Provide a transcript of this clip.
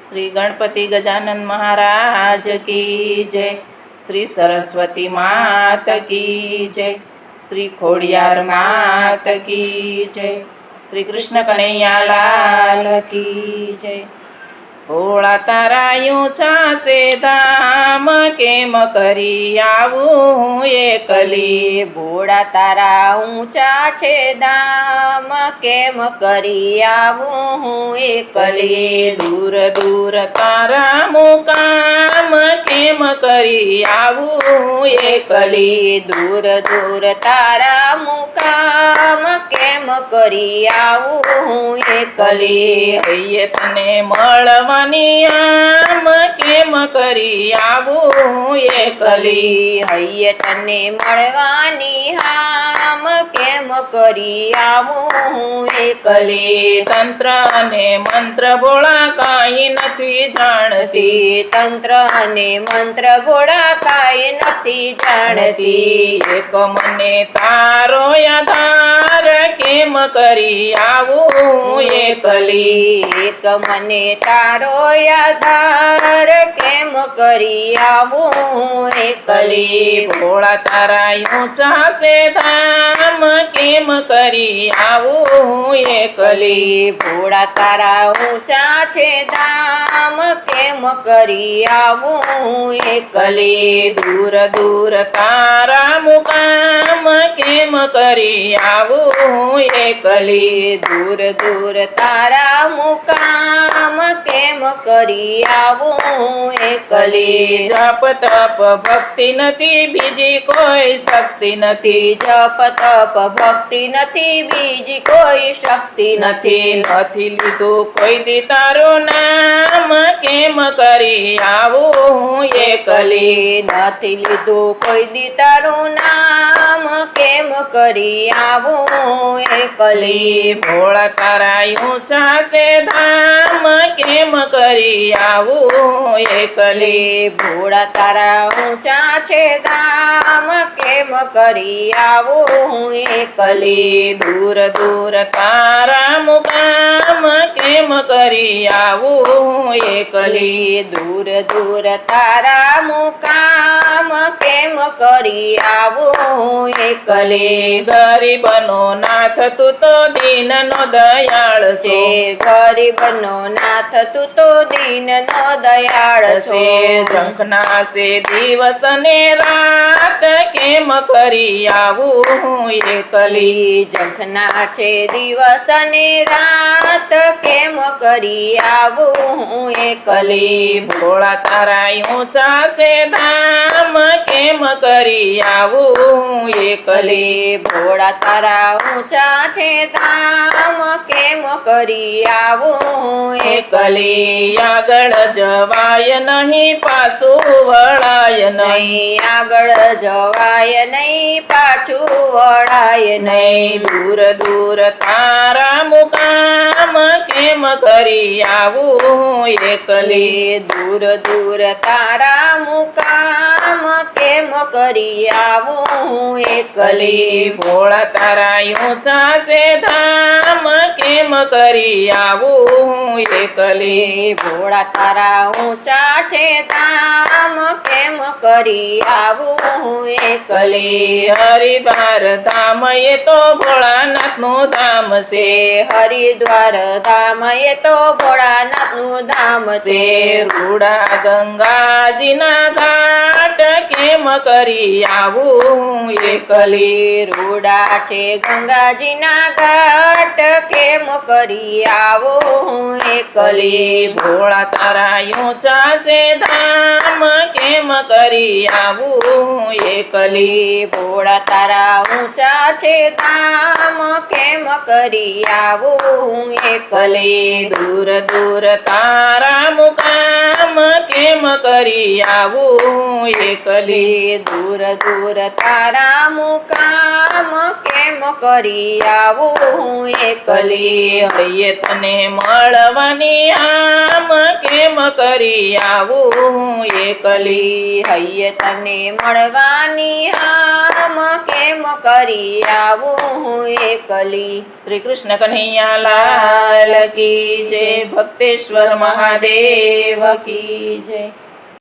श्री गणपति गजानन महाराज की जय। श्री सरस्वती मात की जय। श्री खोडियार मात की जय। श्री कृष्ण कन्हैया लाल की जय। भोळा तारा ऊंचा से धाम केम करी आवूं एकली। भोळा तारा ऊंचा छे धाम केम करी आवूं एकली। दूर दूर तारा मुकाम केम करी आवूं एकली। दूर दूर तारा मुकाम केम करी आवूं एकली। हૈયે તને મળવાની આમ કેમ કરી આવું એકલી। હૈયે તને મળવાની હામ કેમ કરી આવું એકલી। તંત્ર અને મંત્ર ભોળા કાંઈ નથી જાણતી। તંત્ર અને મંત્ર ભોળા કાંઈ નથી જાણતી। એક મને તારો આધાર કેમ કરી આવું એકલી। એક મને તારો આધાર કેમ કરી આવું એકલી। ભોળા તારા ઊંચા સે ધામ કેમ કરી આવું એકલી। ભોળા તારા ઊંચા છે ધામ કેમ કરી આવું એકલી। દૂર દૂર તારા મુકામ કેમ કરી આવું એકલી। દૂર દૂર તારા મુકામ કેમ કરી આવું એકલી। જપ તપ ભક્તિ નથી બીજી કોઈ શક્તિ નથી। જપ તપ ભક્તિ નથી બીજી કોઈ શક્તિ નથી। નથી લીધું કોઈ દી તારું નામ કેમ કરી આવું એકલી। નથી લીધું કોઈ દી તારું નામ કેમ કરી આવું એકલી। ભોળા તારા ઊંચા સે ધામ કેમ કરી આવું એકલી। ભોળા તારા ઊંચા છે ધામ કેમ કરી આવું એકલી। દૂર દૂર તારા મુકામ કેમ કરી આવું એકલી। દૂર દૂર તારા મુકામ કેમ કરી આવું એકલી। ગરીબનો નાથ તું તો દીનનો દયાળ છે। ગરીબનો નાથ તું તો દીનનો દયાળ છે। ઝંખના સે દિવસ ને રાત કેમ કરી આવું એકલી। ઝંખના છે દિવસ ને રાત કેમ કરી આવું એકલી। ભોળા તારા ઊંચા સે ધામ કેમ કરી આવું એકલી। ભોળા તારા ઊંચા છે ધામ કેમ કરી આવું એકલી। આગળ જવાય નહીં પાછું વળાય નહીં। આગળ જવાય નહીં પાછું વળાય નહીં। દૂર દૂર તારા મુકામ કેમ કરી આવું એકલી। દૂર દૂર તારા મુકામ કેમ કરી આવું એકલી। ભોળા તારા ઊંચા સે ધામ કેમ કરી આવું એકલી। ભોળા તારા ઊંચા છે ધામ કેમ કરી આવું એકલી। હરિદ્વાર ધામ એ તો ભોળાનાથનું ધામ છે। હરિદ્વાર ધામ એ તો ભોળાનાથનું ધામ છે। રૂડા ગંગાજીના ઘાટ કેમ કરી આવું એકલી। રૂડા છે ગંગાજીના ઘાટ કેમ કરી આવું એકલી। ભોળા તારા ઊંચા સે ધામ કેમ કરી આવું એકલી। ભોળા તારા ઊંચા છે ધામ કેમ કરી આવું એકલી। દૂર દૂર તારા મુકામ કેમ કરી આવું એકલી। દૂર દૂર તારા મુકામ કેમ કરી આવું એકલી। હૈયે તને મળવાની આમ કેમ કરી આવું હું એકલી. હૈયે તને મળવાની આમ કેમ કરી આવું હું એકલી. શ્રી કૃષ્ણ કન્હૈયા લાલ કી જય. ભક્તેશ્વર મહાદેવ કી જય.